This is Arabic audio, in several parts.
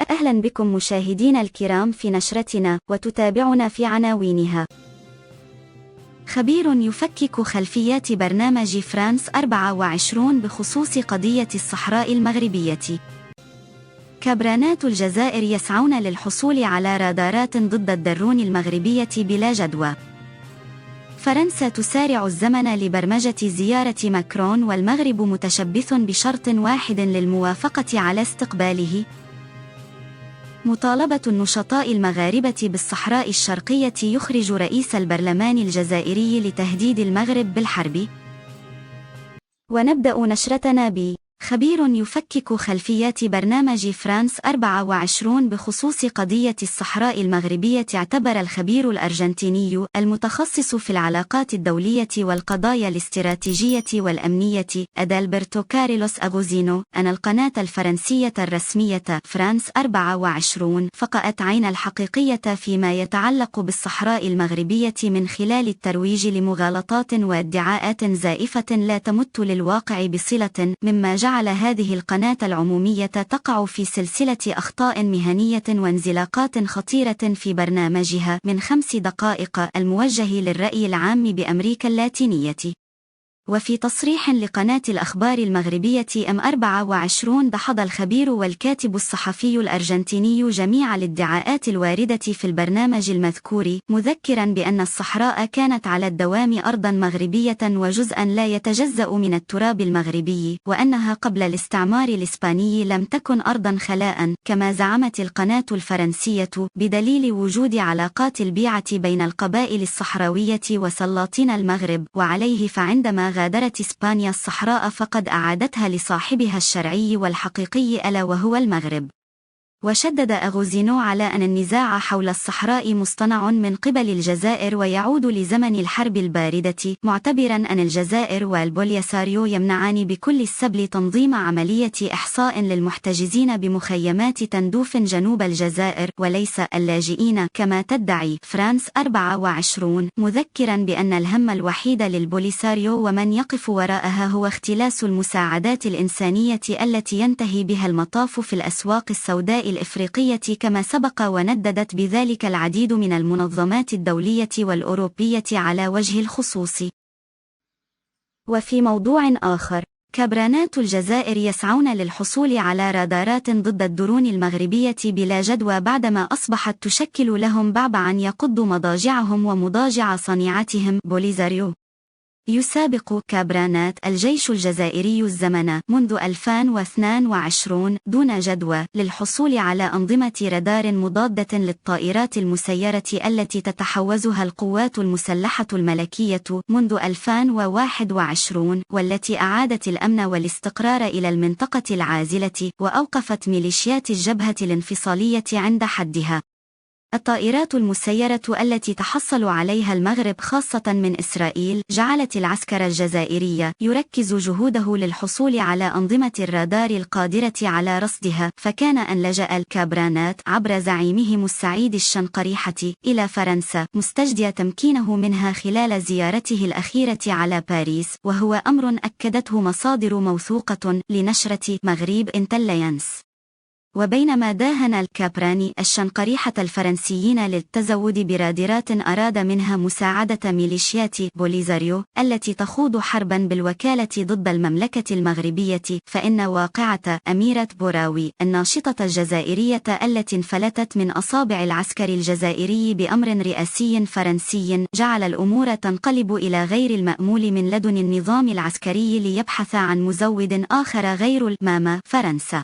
أهلا بكم مشاهدينا الكرام في نشرتنا وتتابعنا في عناوينها. خبير يفكك خلفيات برنامج فرانس 24 بخصوص قضية الصحراء المغربية. كبرانات الجزائر يسعون للحصول على رادارات ضد الدرون المغربية بلا جدوى. فرنسا تسارع الزمن لبرمجة زيارة ماكرون والمغرب متشبث بشرط واحد للموافقة على استقباله. مطالبة النشطاء المغاربة بالصحراء الشرقية يخرج رئيس البرلمان الجزائري لتهديد المغرب بالحرب. ونبدأ نشرتنا خبير يفكك خلفيات برنامج فرانس 24 بخصوص قضية الصحراء المغربية. اعتبر الخبير الأرجنتيني المتخصص في العلاقات الدولية والقضايا الاستراتيجية والأمنية أدالبرتو كارلوس أغوزينو أن القناة الفرنسية الرسمية فرانس 24 فقأت عين الحقيقية فيما يتعلق بالصحراء المغربية من خلال الترويج لمغالطات وادعاءات زائفة لا تمت للواقع بصلة، مما جعل هذه القناة العمومية تقع في سلسلة أخطاء مهنية وانزلاقات خطيرة في برنامجها من 5 دقائق الموجه للرأي العام بأمريكا اللاتينية. وفي تصريح لقناة الأخبار المغربية M24 دحض الخبير والكاتب الصحفي الأرجنتيني جميع الادعاءات الواردة في البرنامج المذكور، مذكرا بأن الصحراء كانت على الدوام أرضا مغربية وجزءا لا يتجزأ من التراب المغربي، وأنها قبل الاستعمار الإسباني لم تكن أرضا خلاء كما زعمت القناة الفرنسية، بدليل وجود علاقات البيعة بين القبائل الصحراوية وسلاطين المغرب. وعليه فعندما غادرت إسبانيا الصحراء فقد أعادتها لصاحبها الشرعي والحقيقي ألا وهو المغرب. وشدد أغوزينو على أن النزاع حول الصحراء مصطنع من قبل الجزائر ويعود لزمن الحرب الباردة، معتبرا أن الجزائر والبوليساريو يمنعان بكل السبل تنظيم عملية إحصاء للمحتجزين بمخيمات تندوف جنوب الجزائر وليس اللاجئين كما تدعي فرانس 24، مذكرا بأن الهم الوحيد للبوليساريو ومن يقف وراءها هو اختلاس المساعدات الإنسانية التي ينتهي بها المطاف في الأسواق السوداء الإفريقية، كما سبق ونددت بذلك العديد من المنظمات الدولية والأوروبية على وجه الخصوص. وفي موضوع آخر، كبرانات الجزائر يسعون للحصول على رادارات ضد الدرون المغربية بلا جدوى بعدما أصبحت تشكل لهم بعبعا يقض مضاجعهم ومضاجع صنيعتهم بوليزاريو. يسابق كبرانات الجيش الجزائري الزمن منذ 2022 دون جدوى للحصول على أنظمة رادار مضادة للطائرات المسيرة التي تتحوزها القوات المسلحة الملكية منذ 2021، والتي أعادت الأمن والاستقرار إلى المنطقة العازلة وأوقفت ميليشيات الجبهة الانفصالية عند حدها. الطائرات المسيرة التي تحصل عليها المغرب خاصة من إسرائيل جعلت العسكر الجزائري يركز جهوده للحصول على أنظمة الرادار القادرة على رصدها، فكان أن لجأ الكبرانات عبر زعيمهم السعيد الشنقريحة إلى فرنسا مستجدي تمكينه منها خلال زيارته الأخيرة على باريس، وهو أمر أكدته مصادر موثوقة لنشرة مغرب انتليانس. وبينما داهن الكابراني الشنقريحة الفرنسيين للتزود برادارات أراد منها مساعدة ميليشيات بوليزاريو التي تخوض حربا بالوكالة ضد المملكة المغربية، فإن واقعة أميرة بوراوي الناشطة الجزائرية التي انفلتت من أصابع العسكر الجزائري بأمر رئاسي فرنسي جعل الأمور تنقلب إلى غير المأمول من لدن النظام العسكري ليبحث عن مزود آخر غير المام فرنسا.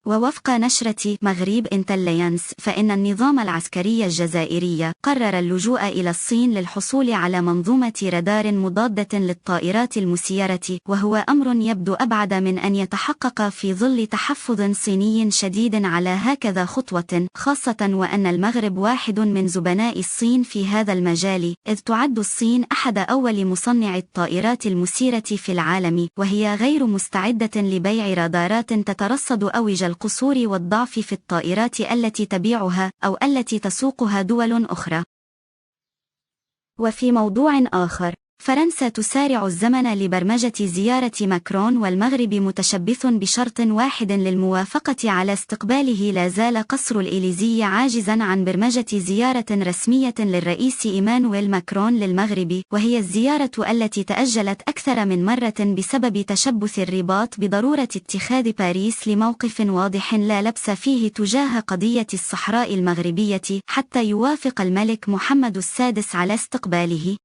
ووفق نشرة مغرب انتليانس فإن النظام العسكري الجزائري قرر اللجوء إلى الصين للحصول على منظومة رادار مضادة للطائرات المسيرة، وهو أمر يبدو أبعد من أن يتحقق في ظل تحفظ صيني شديد على هكذا خطوة، خاصة وأن المغرب واحد من زبناء الصين في هذا المجال، إذ تعد الصين أحد أول مصنع الطائرات المسيرة في العالم، وهي غير مستعدة لبيع رادارات تترصد أوج القصور والضعف في الطائرات التي تبيعها أو التي تسوقها دول أخرى. وفي موضوع آخر، فرنسا تسارع الزمن لبرمجة زيارة ماكرون، والمغرب متشبث بشرط واحد للموافقة على استقباله. لا زال قصر الإليزي عاجزا عن برمجة زيارة رسمية للرئيس إيمانويل ماكرون للمغرب، وهي الزيارة التي تأجلت أكثر من مرة بسبب تشبث الرباط بضرورة اتخاذ باريس لموقف واضح لا لبس فيه تجاه قضية الصحراء المغربية حتى يوافق الملك محمد السادس على استقباله.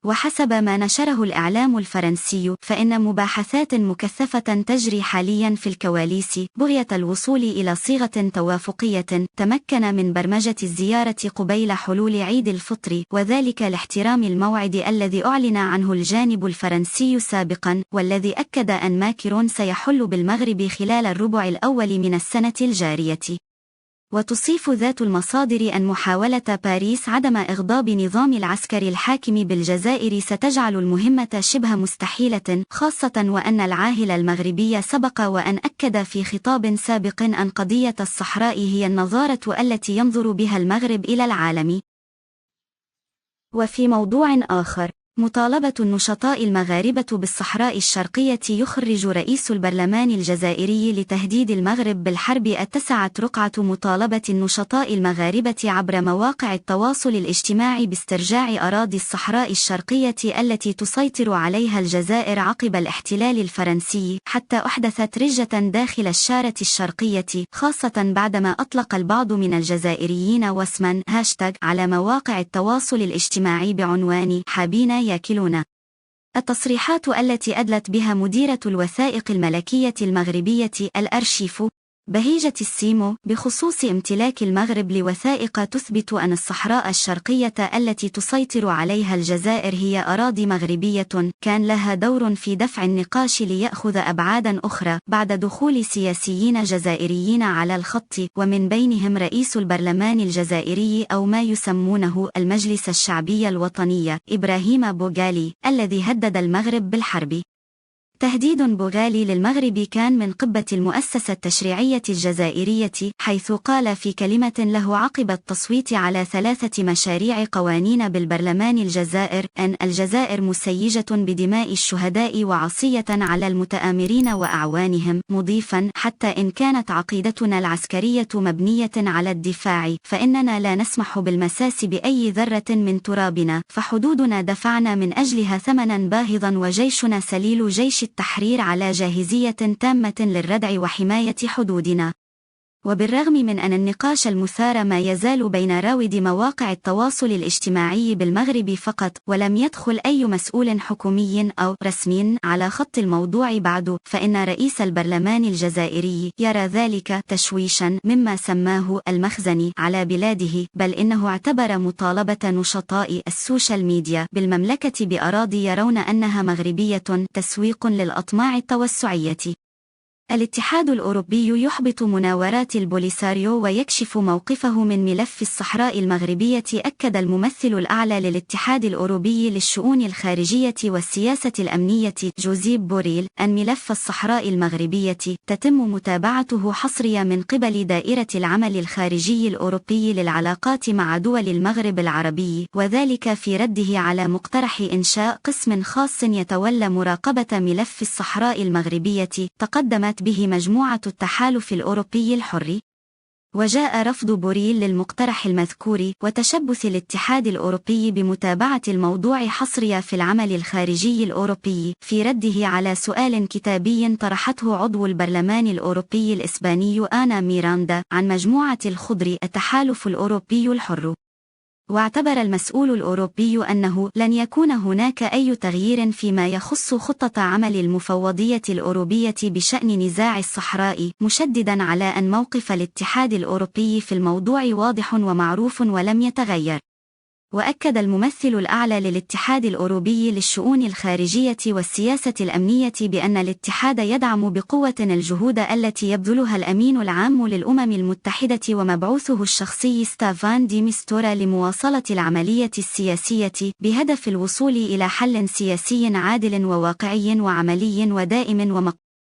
وحسب ما نشره الإعلام الفرنسي، فإن مباحثات مكثفة تجري حاليا في الكواليس بغية الوصول إلى صيغة توافقية تمكن من برمجة الزيارة قبيل حلول عيد الفطر، وذلك لاحترام الموعد الذي أعلن عنه الجانب الفرنسي سابقا، والذي أكد أن ماكرون سيحل بالمغرب خلال الربع الأول من السنة الجارية. وتصيف ذات المصادر أن محاولة باريس عدم إغضاب نظام العسكر الحاكم بالجزائر ستجعل المهمة شبه مستحيلة، خاصة وأن العاهل المغربي سبق وأن أكد في خطاب سابق أن قضية الصحراء هي النظارة التي ينظر بها المغرب إلى العالم. وفي موضوع آخر، مطالبة النشطاء المغاربة بالصحراء الشرقية يخرج رئيس البرلمان الجزائري لتهديد المغرب بالحرب. اتسعت رقعة مطالبة النشطاء المغاربة عبر مواقع التواصل الاجتماعي باسترجاع أراضي الصحراء الشرقية التي تسيطر عليها الجزائر عقب الاحتلال الفرنسي، حتى أحدثت رجة داخل الشارة الشرقية، خاصة بعدما أطلق البعض من الجزائريين وسما هاشتاغ على مواقع التواصل الاجتماعي بعنوان حابين ياكلون. التصريحات التي أدلت بها مديرة الوثائق الملكية المغربية الأرشيف بهيجة السيمو بخصوص امتلاك المغرب لوثائق تثبت أن الصحراء الشرقية التي تسيطر عليها الجزائر هي أراضي مغربية، كان لها دور في دفع النقاش ليأخذ أبعادا أخرى بعد دخول سياسيين جزائريين على الخط، ومن بينهم رئيس البرلمان الجزائري أو ما يسمونه المجلس الشعبي الوطني إبراهيم بوغالي، الذي هدد المغرب بالحرب. تهديد بوغالي للمغرب كان من قبة المؤسسة التشريعية الجزائرية، حيث قال في كلمة له عقب التصويت على 3 مشاريع قوانين بالبرلمان الجزائر أن الجزائر مسيجة بدماء الشهداء وعصية على المتآمرين وأعوانهم، مضيفا حتى إن كانت عقيدتنا العسكرية مبنية على الدفاع فإننا لا نسمح بالمساس بأي ذرة من ترابنا، فحدودنا دفعنا من أجلها ثمنا باهظا، وجيشنا سليل جيش التحرير على جاهزية تامة للردع وحماية حدودنا. وبالرغم من أن النقاش المثار ما يزال بين راود مواقع التواصل الاجتماعي بالمغرب فقط، ولم يدخل أي مسؤول حكومي أو رسمي على خط الموضوع بعد، فإن رئيس البرلمان الجزائري يرى ذلك تشويشا مما سماه المخزن على بلاده، بل إنه اعتبر مطالبة نشطاء السوشيال ميديا بالمملكة بأراضي يرون أنها مغربية تسويق للأطماع التوسعية. الاتحاد الأوروبي يحبط مناورات البوليساريو ويكشف موقفه من ملف الصحراء المغربية. أكد الممثل الأعلى للاتحاد الأوروبي للشؤون الخارجية والسياسة الأمنية جوزيب بوريل أن ملف الصحراء المغربية تتم متابعته حصريا من قبل دائرة العمل الخارجي الأوروبي للعلاقات مع دول المغرب العربي، وذلك في رده على مقترح إنشاء قسم خاص يتولى مراقبة ملف الصحراء المغربية تقدمت به مجموعة التحالف الأوروبي الحر. وجاء رفض بوريل للمقترح المذكور وتشبث الاتحاد الأوروبي بمتابعة الموضوع حصريا في العمل الخارجي الأوروبي في رده على سؤال كتابي طرحته عضو البرلمان الأوروبي الإسباني آنا ميراندا عن مجموعة الخضر التحالف الأوروبي الحر. واعتبر المسؤول الأوروبي أنه لن يكون هناك أي تغيير فيما يخص خطة عمل المفوضية الأوروبية بشأن نزاع الصحراء، مشددا على أن موقف الاتحاد الأوروبي في الموضوع واضح ومعروف ولم يتغير. وأكد الممثل الأعلى للاتحاد الأوروبي للشؤون الخارجية والسياسة الأمنية بأن الاتحاد يدعم بقوة الجهود التي يبذلها الأمين العام للأمم المتحدة ومبعوثه الشخصي ستافان دي ميستورا لمواصلة العملية السياسية بهدف الوصول إلى حل سياسي عادل وواقعي وعملي ودائم